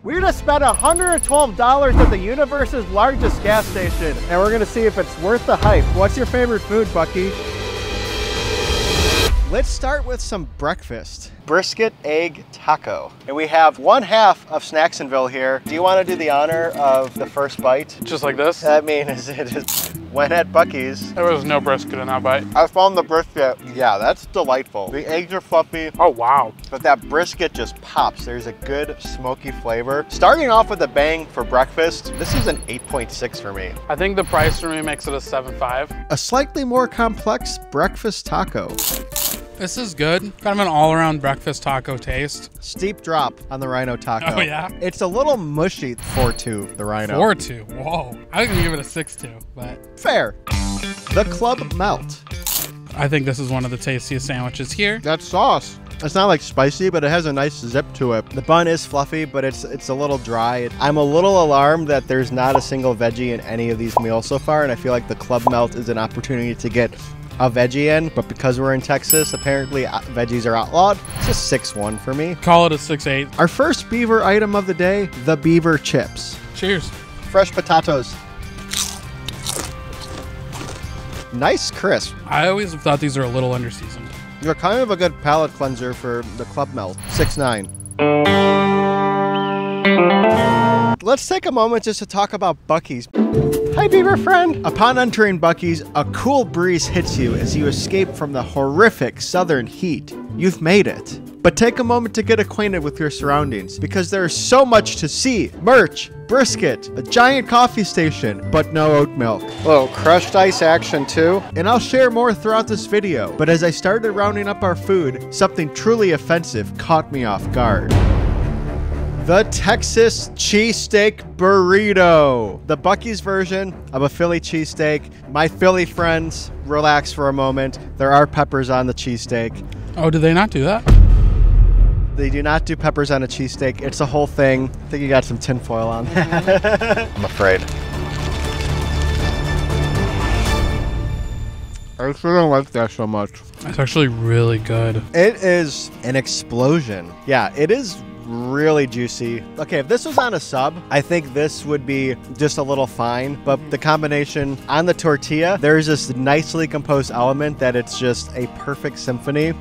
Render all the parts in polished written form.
We just spent $112 at the universe's largest gas station, and we're gonna see if it's worth the hype. What's your favorite food, Bucky? Let's start with some breakfast. Brisket egg taco. And we have one half of Snacksonville here. Do you want to do the honor of the first bite? Just like this? I mean, when at Buc-ee's. There was no brisket in that bite. I found the brisket. Yeah, that's delightful. The eggs are fluffy. Oh, wow. But that brisket just pops. There's a good smoky flavor. Starting off with a bang for breakfast, this is an 8.6 for me. I think the price for me makes it a 7.5. A slightly more complex breakfast taco. This is good. Kind of an all-around breakfast taco taste. Steep drop on the RHINO taco. Oh, yeah? It's a little mushy. 4.2, the RHINO. 4.2. Whoa. I was gonna give it a 6.2, but... Fair. The Club Melt. I think this is one of the tastiest sandwiches here. That sauce. It's not like spicy, but it has a nice zip to it. The bun is fluffy, but it's a little dry. I'm a little alarmed that there's not a single veggie in any of these meals so far, and I feel like the Club Melt is an opportunity to get a veggie in, but because we're in Texas, apparently veggies are outlawed. It's a 6.1 for me. Call it a 6.8. Our first Beaver item of the day, the Beaver chips. Cheers. Fresh potatoes. Nice crisp. I always thought these are a little under-seasoned. They're kind of a good palate cleanser for the Club Melt. 6.9. Let's take a moment just to talk about Buc-ee's. Hi, Beaver friend. Upon entering Buc-ee's, a cool breeze hits you as you escape from the horrific southern heat. You've made it. But take a moment to get acquainted with your surroundings, because there is so much to see. Merch, brisket, a giant coffee station, but no oat milk. Whoa, crushed ice action too. And I'll share more throughout this video, but as I started rounding up our food, something truly offensive caught me off guard. The Texas Cheesesteak Burrito. The Buc-ee's version of a Philly cheesesteak. My Philly friends, relax for a moment. There are peppers on the cheesesteak. Oh, do they not do that? They do not do peppers on a cheesesteak. It's a whole thing. I think you got some tinfoil on that. I'm afraid. I actually don't like that so much. It's actually really good. It is an explosion. Yeah, it is really juicy. Okay, if this was on a sub, I think this would be just a little fine, but the combination on the tortilla, there's this nicely composed element that it's just a perfect symphony.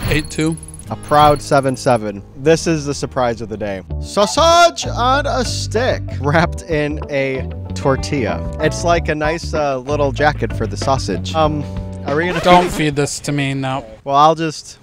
8.2. A proud 7.7. This is the surprise of the day. Sausage on a stick wrapped in a tortilla. It's like a nice little jacket for the sausage. Are we gonna Don't feed this to me, no. Well, I'll just...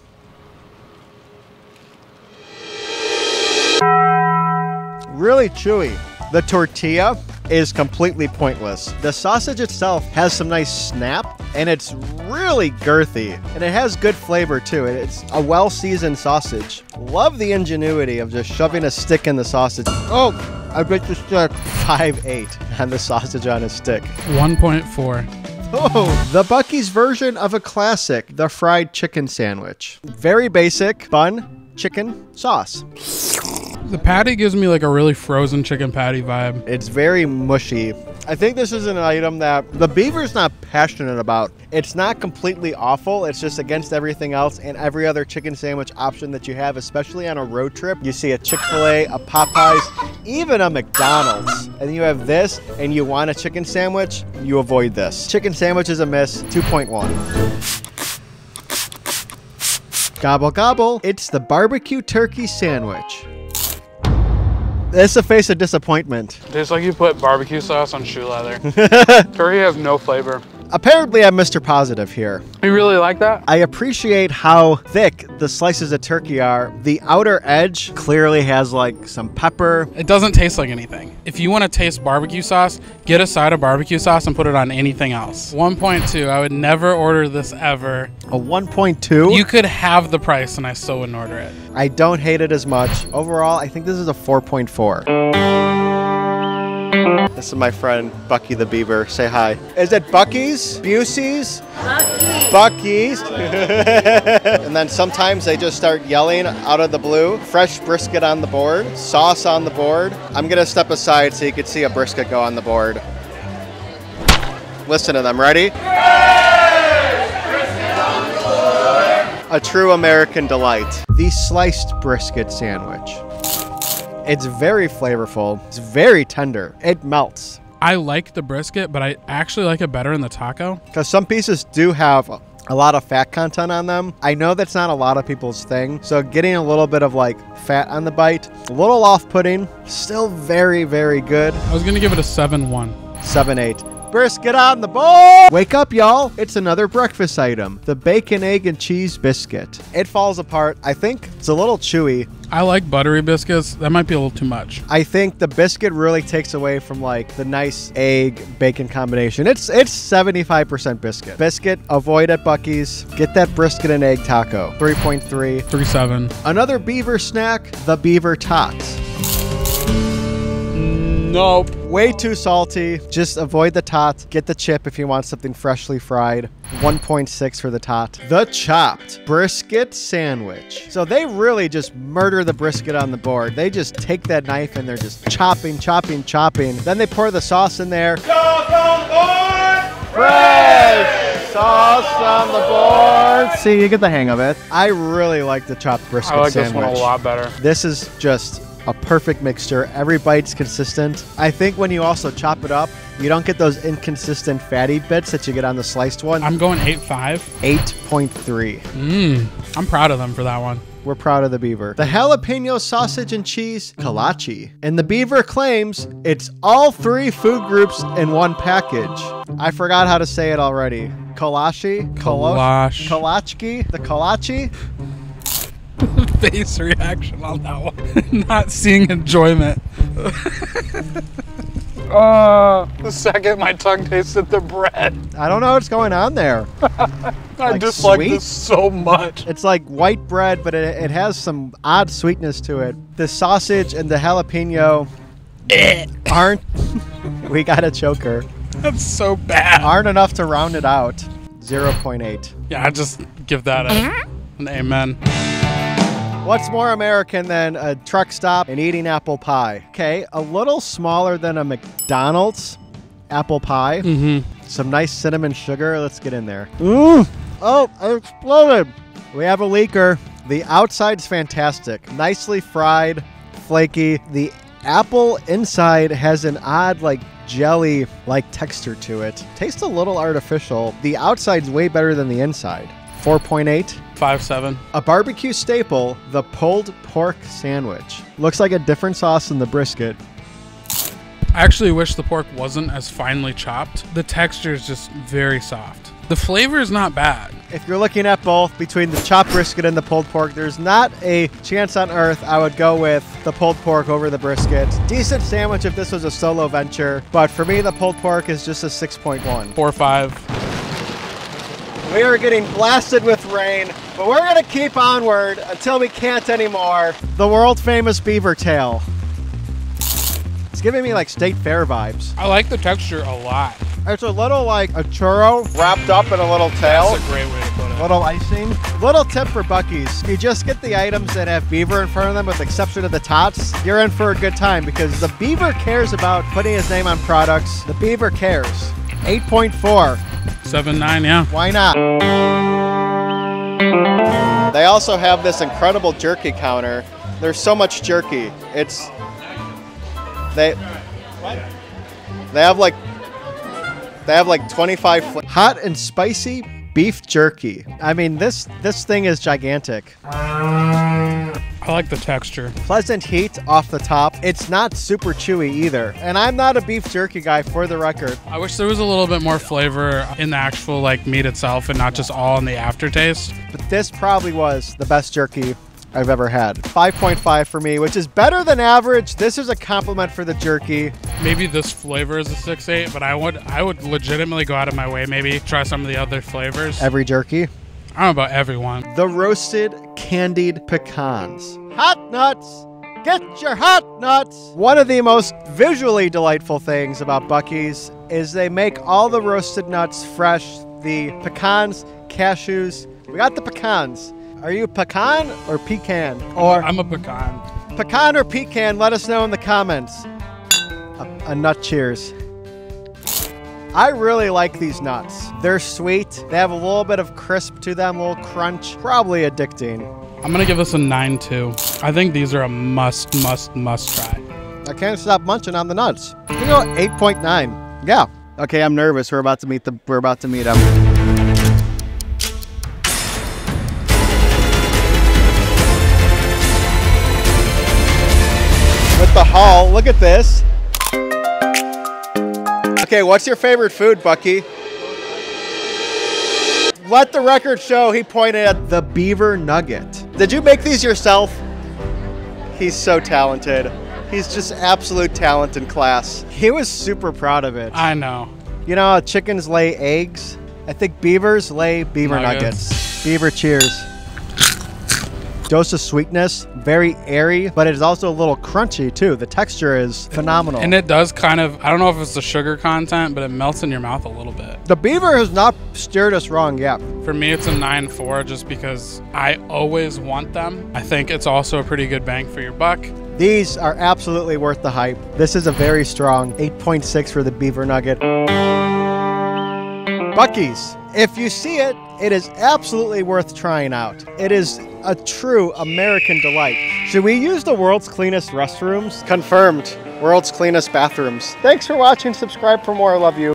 Really chewy. The tortilla is completely pointless. The sausage itself has some nice snap, and it's really girthy, and it has good flavor too. It's a well-seasoned sausage. Love the ingenuity of just shoving a stick in the sausage. Oh, I bit the stick. 5.8 on the sausage on a stick. 1.4. Oh, the Buc-ee's version of a classic, the fried chicken sandwich. Very basic, bun, chicken, sauce. The patty gives me like a really frozen chicken patty vibe. It's very mushy. I think this is an item that the Beaver's not passionate about. It's not completely awful. It's just against everything else and every other chicken sandwich option that you have, especially on a road trip. You see a Chick-fil-A, a Popeyes, even a McDonald's. And you have this and you want a chicken sandwich, you avoid this. Chicken sandwich is a miss, 2.1. Gobble gobble, it's the barbecue turkey sandwich. It's a face of disappointment. Tastes like you put barbecue sauce on shoe leather. Turkey has no flavor. Apparently, I'm Mr. Positive here. You really like that? I appreciate how thick the slices of turkey are. The outer edge clearly has like some pepper. It doesn't taste like anything. If you want to taste barbecue sauce, get a side of barbecue sauce and put it on anything else. 1.2. I would never order this ever. A 1.2? You could have the price and I still wouldn't order it. I don't hate it as much. Overall, I think this is a 4.4. This is my friend, Bucky the Beaver. Say hi. Is it Buc-ee's? BUC-EE'S? Buc-ee's. And then sometimes they just start yelling out of the blue. Fresh brisket on the board. Sauce on the board. I'm going to step aside so you can see a brisket go on the board. Listen to them. Ready? A true American delight. The sliced brisket sandwich. It's very flavorful. It's very tender. It melts. I like the brisket, but I actually like it better in the taco. Because some pieces do have a lot of fat content on them. I know that's not a lot of people's thing. So getting a little bit of like fat on the bite, a little off-putting, still very, very good. I was going to give it a 7-1. 7-8. Brisket on the board! Wake up, y'all. It's another breakfast item. The bacon, egg, and cheese biscuit. It falls apart. I think it's a little chewy. I like buttery biscuits. That might be a little too much. I think the biscuit really takes away from like the nice egg bacon combination. It's 75% biscuit. Biscuit, avoid at Buc-ee's. Get that brisket and egg taco. 3.3. 3.7. Another Beaver snack, the Beaver Tots. Nope. Way too salty. Just avoid the tot. Get the chip if you want something freshly fried. 1.6 for the tot. The chopped brisket sandwich. So they really just murder the brisket on the board. They just take that knife and they're just chopping, chopping, chopping. Then they pour the sauce in there. Sauce on the board! Fresh! Sauce on the board. See, you get the hang of it. I really like the chopped brisket sandwich. I like this one a lot better. This is just a perfect mixture. Every bite's consistent. I think when you also chop it up, you don't get those inconsistent fatty bits that you get on the sliced one. I'm going 8.5. 8.3. I'm proud of them for that one. We're proud of the Beaver. The jalapeno sausage and cheese Kolache. And the Beaver claims it's all 3 food groups in one package. I forgot how to say it already. Kolache? Kolache. Kolachki? The Kolache? Face reaction on that one. Not seeing enjoyment. The second my tongue tasted the bread. I don't know what's going on there. I dislike this so much. It's like white bread, but it has some odd sweetness to it. The sausage and the jalapeno aren't... We got a choker. That's so bad. Aren't enough to round it out. 0.8. Yeah, I just give that an amen. What's more American than a truck stop and eating apple pie? Okay, a little smaller than a McDonald's apple pie. Some nice cinnamon sugar. Let's get in there. Oh, I exploded. We have a leaker. The outside's fantastic. Nicely fried, flaky. The apple inside has an odd, like, jelly-like texture to it. Tastes a little artificial. The outside's way better than the inside. 4.8. 5.7. A barbecue staple, the pulled pork sandwich. Looks like a different sauce than the brisket. I actually wish the pork wasn't as finely chopped. The texture is just very soft. The flavor is not bad. If you're looking at both, between the chopped brisket and the pulled pork, there's not a chance on earth I would go with the pulled pork over the brisket. Decent sandwich if this was a solo venture, but for me, the pulled pork is just a 6.1. 4.5. We are getting blasted with rain, but we're gonna keep onward until we can't anymore. The world famous beaver tail. It's giving me like state fair vibes. I like the texture a lot. It's a little like a churro wrapped up in a little tail. That's a great way to put it. Little icing. Little tip for Buc-ee's. If you just get the items that have beaver in front of them with the exception of the tots, you're in for a good time because the beaver cares about putting his name on products. The beaver cares. 8.4. 7.9, yeah. Why not? They also have this incredible jerky counter. There's so much jerky. They have like 25 hot and spicy beef jerky. I mean, this thing is gigantic. I like the texture. Pleasant heat off the top. It's not super chewy either. And I'm not a beef jerky guy, for the record. I wish there was a little bit more flavor in the actual like meat itself and not just all in the aftertaste. But this probably was the best jerky I've ever had. 5.5 for me, which is better than average. This is a compliment for the jerky. Maybe this flavor is a 6.8, but I would legitimately go out of my way, maybe try some of the other flavors. Every jerky? I don't know about everyone. The roasted candied pecans. Hot nuts! Get your hot nuts! One of the most visually delightful things about Buc-ee's is they make all the roasted nuts fresh. The pecans, cashews. We got the pecans. Are you pecan or pecan? Or I'm a pecan. Pecan or pecan, let us know in the comments. A nut cheers. I really like these nuts. They're sweet. They have a little bit of crisp to them, a little crunch. Probably addicting. I'm gonna give this a 9.2. I think these are a must try. I can't stop munching on the nuts. You know, 8.9. Yeah. Okay, I'm nervous. We're about to meet them. With the haul, look at this. Okay, what's your favorite food, Bucky? Let the record show he pointed at the beaver nugget. Did you make these yourself? He's so talented. He's just absolute talent in class. He was super proud of it. I know. You know how chickens lay eggs? I think beavers lay beaver nuggets. Beaver cheers. Dose of sweetness, very airy, but it is also a little crunchy too. The texture is phenomenal. And it does kind of, I don't know if it's the sugar content, but it melts in your mouth a little bit. The beaver has not steered us wrong yet. For me, it's a 9.4 just because I always want them. I think it's also a pretty good bang for your buck. These are absolutely worth the hype. This is a very strong 8.6 for the beaver nugget. Buc-ee's. If you see it, it is absolutely worth trying out. It is a true American delight. Should we use the world's cleanest restrooms? Confirmed. World's cleanest bathrooms. Thanks for watching. Subscribe for more. I love you.